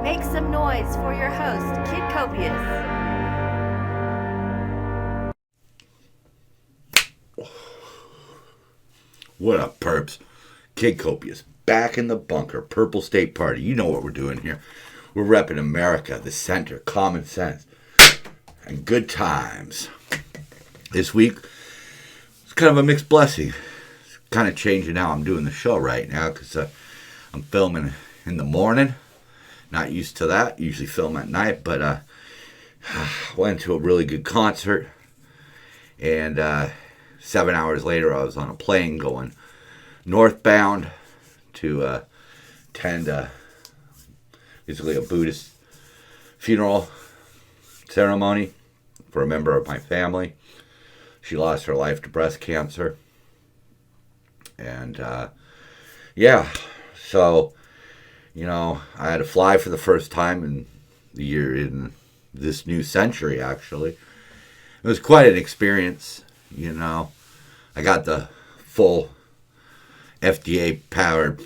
Make some noise for your host, Kid Copious. What up, perps? Kid Copious, back in the bunker, Purple State Party. You know what we're doing here. We're repping America, the center, common sense, and good times. This week, it's kind of a mixed blessing. It's kind of changing how I'm doing the show right now because I'm filming in the morning. Not used to that. Usually film at night, but went to a really good concert, and 7 hours later, I was on a plane going northbound to attend basically a Buddhist funeral ceremony for a member of my family. She lost her life to breast cancer. And, so, I had to fly for the first time in this new century, actually. It was quite an experience, I got the full FDA-powered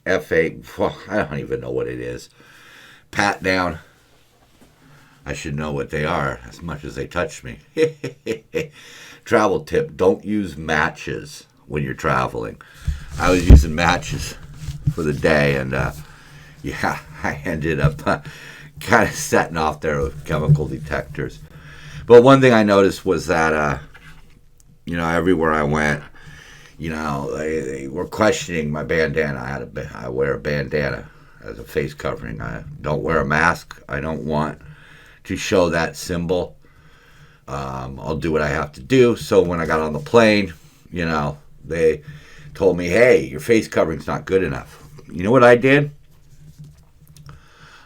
F8, well, I don't even know what it is, pat down. I should know what they are as much as they touch me. Travel tip, don't use matches when you're traveling. I was using matches for the day, and I ended up kind of setting off there with chemical detectors. But one thing I noticed was that, everywhere I went, they were questioning my bandana. I wear a bandana as a face covering. I don't wear a mask. I don't want to show that symbol. I'll do what I have to do. So when I got on the plane, they told me, hey, your face covering's not good enough. You know what I did?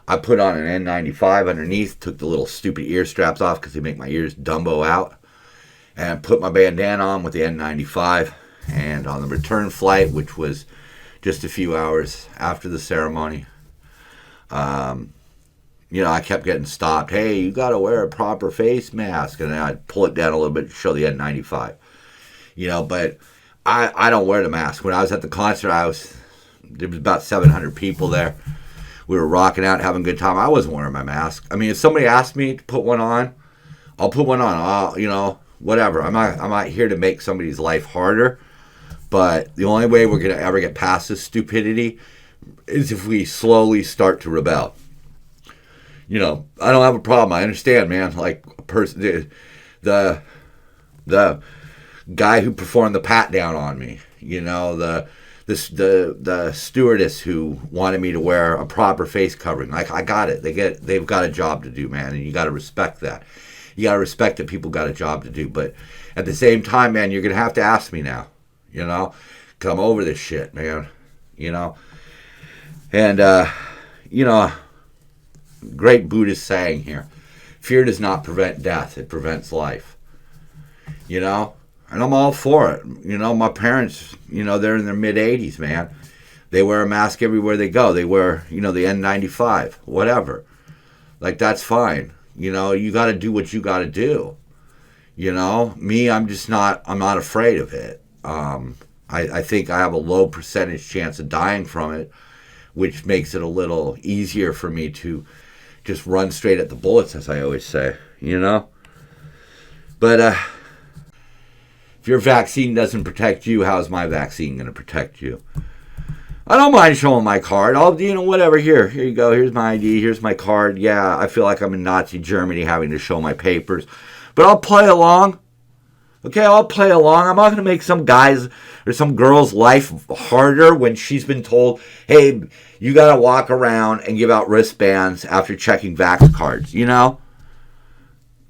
I put on an N95 underneath, took the little stupid ear straps off because they make my ears Dumbo out, and I put my bandana on with the N95. And on the return flight, which was just a few hours after the ceremony, I kept getting stopped. Hey, you got to wear a proper face mask. And then I'd pull it down a little bit to show the N95. But I don't wear the mask. When I was at the concert, there was about 700 people there. We were rocking out, having a good time. I wasn't wearing my mask. I mean, if somebody asked me to put one on, I'll put one on. Whatever. I'm not here to make somebody's life harder. But the only way we're going to ever get past this stupidity is if we slowly start to rebel. I don't have a problem. I understand, man. Like a person, the guy who performed the pat down on me. The stewardess who wanted me to wear a proper face covering. Like, I got it. They've got a job to do, man, and you got to respect that. You got to respect that people got a job to do. But at the same time, man, you're going to have to ask me now. Come over this shit, man. And, great Buddhist saying here, fear does not prevent death, it prevents life. And I'm all for it. My parents, they're in their mid-80s, man. They wear a mask everywhere they go. They wear, the N95, whatever. Like, that's fine. You got to do what you got to do. Me, I'm not afraid of it. I think I have a low percentage chance of dying from it, which makes it a little easier for me to just run straight at the bullets, as I always say, But if your vaccine doesn't protect you, how's my vaccine going to protect you? I don't mind showing my card. I'll, whatever. Here you go. Here's my ID. Here's my card. Yeah, I feel like I'm in Nazi Germany having to show my papers. But I'll play along. Okay, I'll play along. I'm not going to make some guy's or some girl's life harder when she's been told, hey, you got to walk around and give out wristbands after checking vax cards,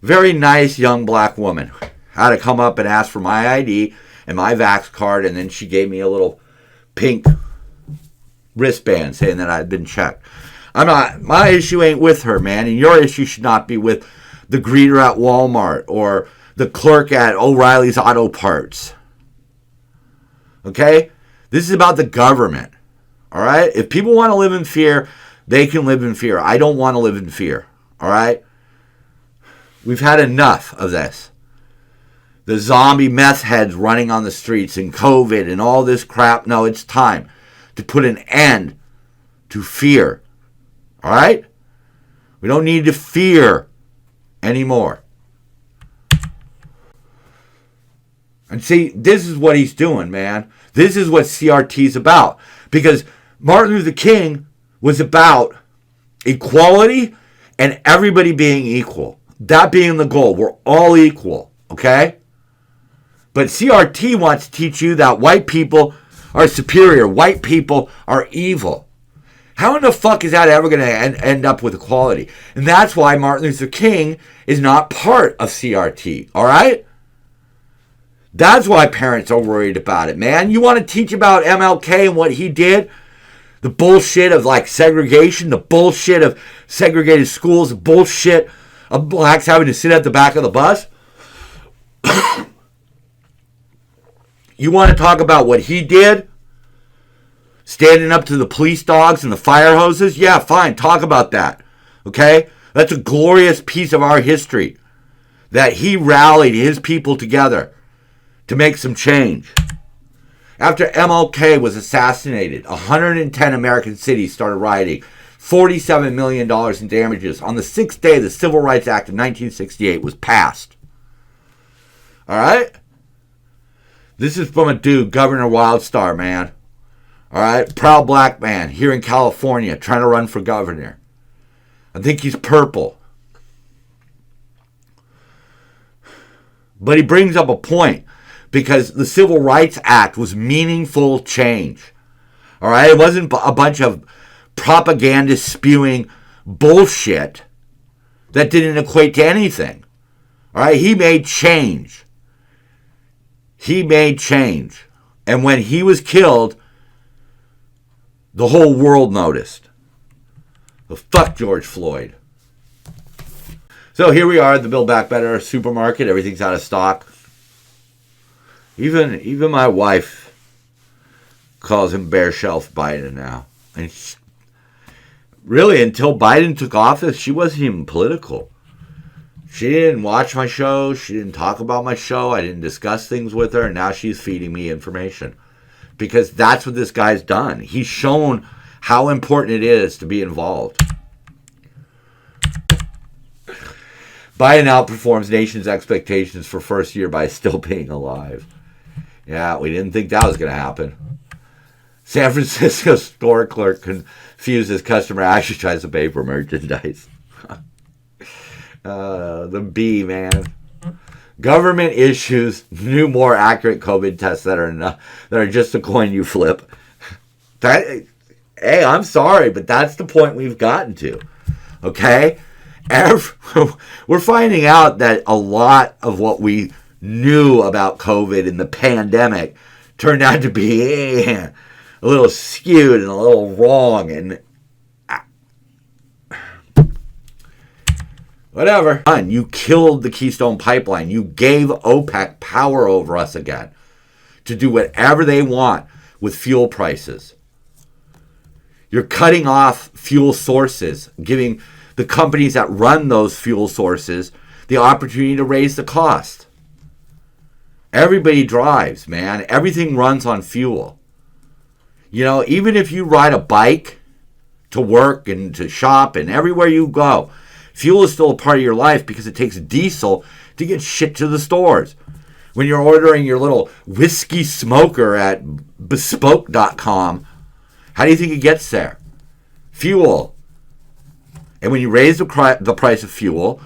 Very nice young black woman. Had to come up and ask for my ID and my vax card, and then she gave me a little pink wristband saying that I'd been checked. My issue ain't with her, man, and your issue should not be with the greeter at Walmart or the clerk at O'Reilly's Auto Parts. Okay? This is about the government. All right? If people want to live in fear, they can live in fear. I don't want to live in fear. All right? We've had enough of this. The zombie meth heads running on the streets and COVID and all this crap. No, it's time to put an end to fear. All right? We don't need to fear anymore. And see, this is what he's doing, man. This is what CRT is about. Because Martin Luther King was about equality and everybody being equal. That being the goal. We're all equal, okay? But CRT wants to teach you that white people are superior. White people are evil. How in the fuck is that ever going to end up with equality? And that's why Martin Luther King is not part of CRT, all right? That's why parents are worried about it, man. You want to teach about MLK and what he did? The bullshit of like segregation, the bullshit of segregated schools, the bullshit of blacks having to sit at the back of the bus? You want to talk about what he did? Standing up to the police dogs and the fire hoses? Yeah, fine. Talk about that. Okay? That's a glorious piece of our history. That he rallied his people together to make some change. After MLK was assassinated, 110 American cities started rioting. $47 million in damages. On the 6th day, the Civil Rights Act of 1968 was passed. All right? This is from a dude, Governor Wildstar, man. All right? Proud black man here in California trying to run for governor. I think he's purple. But he brings up a point because the Civil Rights Act was meaningful change. All right? It wasn't a bunch of propaganda spewing bullshit that didn't equate to anything. All right? He made change. He made change. And when he was killed, the whole world noticed. Well, fuck George Floyd. So here we are at the Build Back Better supermarket. Everything's out of stock. Even my wife calls him Bare Shelf Biden now. And really, until Biden took office, she wasn't even political. She didn't watch my show. She didn't talk about my show. I didn't discuss things with her. And now she's feeding me information. Because that's what this guy's done. He's shown how important it is to be involved. Biden outperforms nation's expectations for first year by still being alive. Yeah, we didn't think that was going to happen. San Francisco store clerk confuses customer actually tries to pay for merchandise. The B, man. Government issues new, more accurate COVID tests that are just a coin you flip. Hey, I'm sorry, but that's the point we've gotten to. Okay? We're finding out that a lot of what we knew about COVID and the pandemic turned out to be a little skewed and a little wrong and whatever. You killed the Keystone Pipeline. You gave OPEC power over us again to do whatever they want with fuel prices. You're cutting off fuel sources, giving the companies that run those fuel sources the opportunity to raise the cost. Everybody drives, man. Everything runs on fuel. You know, even if you ride a bike to work and to shop and everywhere you go, fuel is still a part of your life because it takes diesel to get shit to the stores. When you're ordering your little whiskey smoker at bespoke.com, how do you think it gets there? Fuel. And when you raise the price of fuel,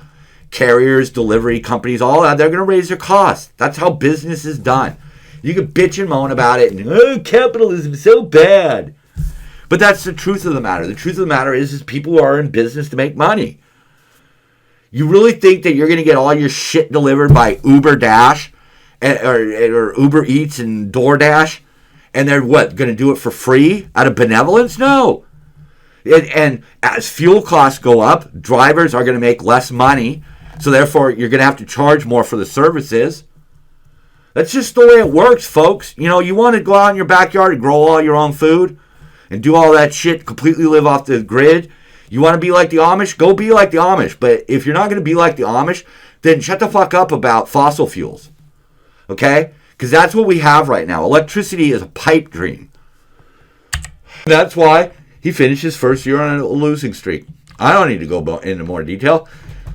carriers, delivery companies, all that, they're going to raise their costs. That's how business is done. You can bitch and moan about it and, capitalism is so bad. But that's the truth of the matter. The truth of the matter is people who are in business to make money. You really think that you're going to get all your shit delivered by Uber Dash or Uber Eats and DoorDash? And they're what, going to do it for free out of benevolence? No. And as fuel costs go up, drivers are going to make less money. So therefore, you're going to have to charge more for the services. That's just the way it works, folks. You know, you want to go out in your backyard and grow all your own food and do all that shit, completely live off the grid. You want to be like the Amish? Go be like the Amish. But if you're not going to be like the Amish, then shut the fuck up about fossil fuels. Okay? Because that's what we have right now. Electricity is a pipe dream. That's why he finished his first year on a losing streak. I don't need to go into more detail.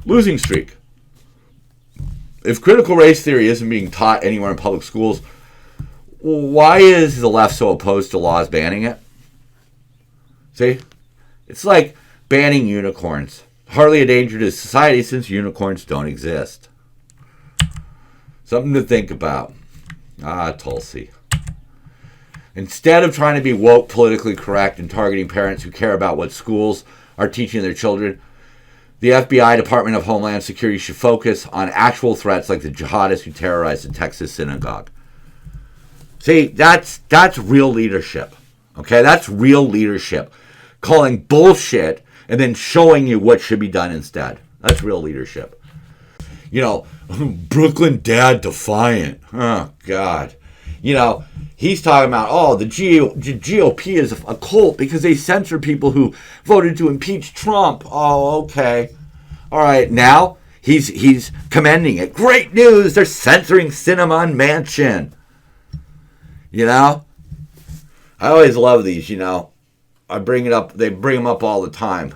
Losing streak. If critical race theory isn't being taught anywhere in public schools, why is the left so opposed to laws banning it? See? It's like banning unicorns. Hardly a danger to society since unicorns don't exist. Something to think about. Tulsi. Instead of trying to be woke, politically correct, and targeting parents who care about what schools are teaching their children, the FBI, Department of Homeland Security, should focus on actual threats like the jihadists who terrorized the Texas synagogue. See, that's real leadership. Okay, that's real leadership. Calling bullshit and then showing you what should be done instead. That's real leadership. You know, Brooklyn dad defiant. Oh, God. You know, he's talking about, the GOP is a cult because they censor people who voted to impeach Trump. Oh, okay. All right, now he's commending it. Great news, they're censoring Cinnamon Mansion. You know? I always love these, you know. I bring it up, they bring them up all the time.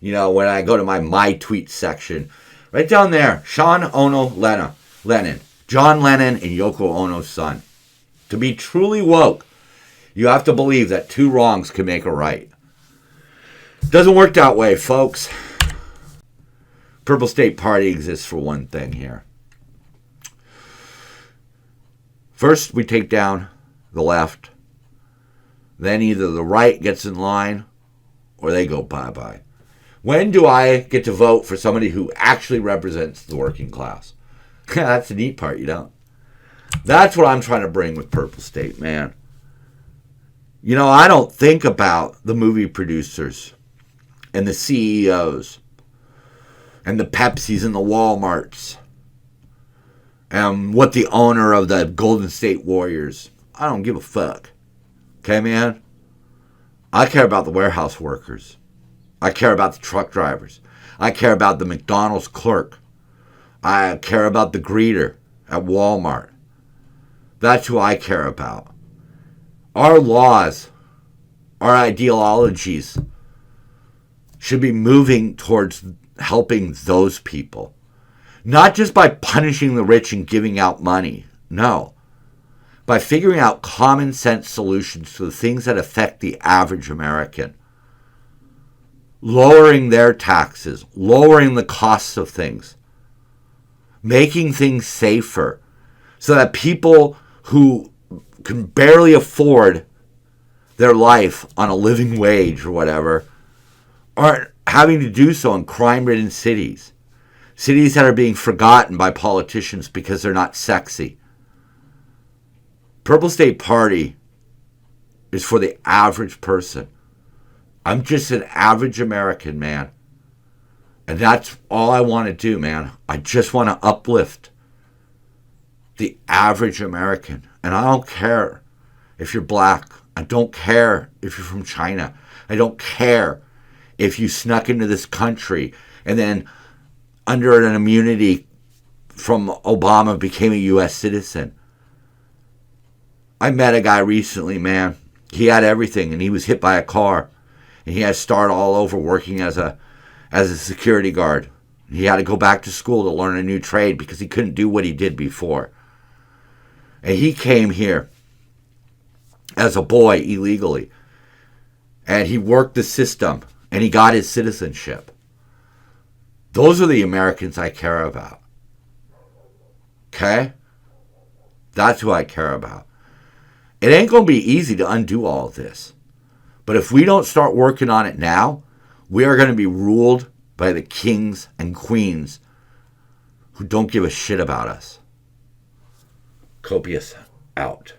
You know, when I go to my tweet section. Right down there, Sean Ono Lennon. John Lennon and Yoko Ono's son. To be truly woke, you have to believe that two wrongs can make a right. Doesn't work that way, folks. Purple State Party exists for one thing here. First, we take down the left. Then either the right gets in line or they go bye-bye. When do I get to vote for somebody who actually represents the working class? That's the neat part, you don't. That's what I'm trying to bring with Purple State, man. You know, I don't think about the movie producers and the CEOs and the Pepsis and the Walmarts and what the owner of the Golden State Warriors. I don't give a fuck. Okay, man? I care about the warehouse workers. I care about the truck drivers. I care about the McDonald's clerk. I care about the greeter at Walmart. That's who I care about. Our laws, our ideologies should be moving towards helping those people. Not just by punishing the rich and giving out money. No. By figuring out common sense solutions to the things that affect the average American. Lowering their taxes, lowering the costs of things, making things safer so that people who can barely afford their life on a living wage or whatever aren't having to do so in crime-ridden cities. Cities that are being forgotten by politicians because they're not sexy. Purple State Party is for the average person. I'm just an average American, man. And that's all I want to do, man. I just want to uplift the average American. And I don't care if you're black. I don't care if you're from China. I don't care if you snuck into this country and then under an immunity from Obama became a U.S. citizen. I met a guy recently, man. He had everything and he was hit by a car. And he had to start all over working as a security guard. He had to go back to school to learn a new trade because he couldn't do what he did before. And he came here as a boy illegally. And he worked the system. And he got his citizenship. Those are the Americans I care about. Okay? That's who I care about. It ain't going to be easy to undo all of this. But if we don't start working on it now, we are going to be ruled by the kings and queens who don't give a shit about us. Copious out.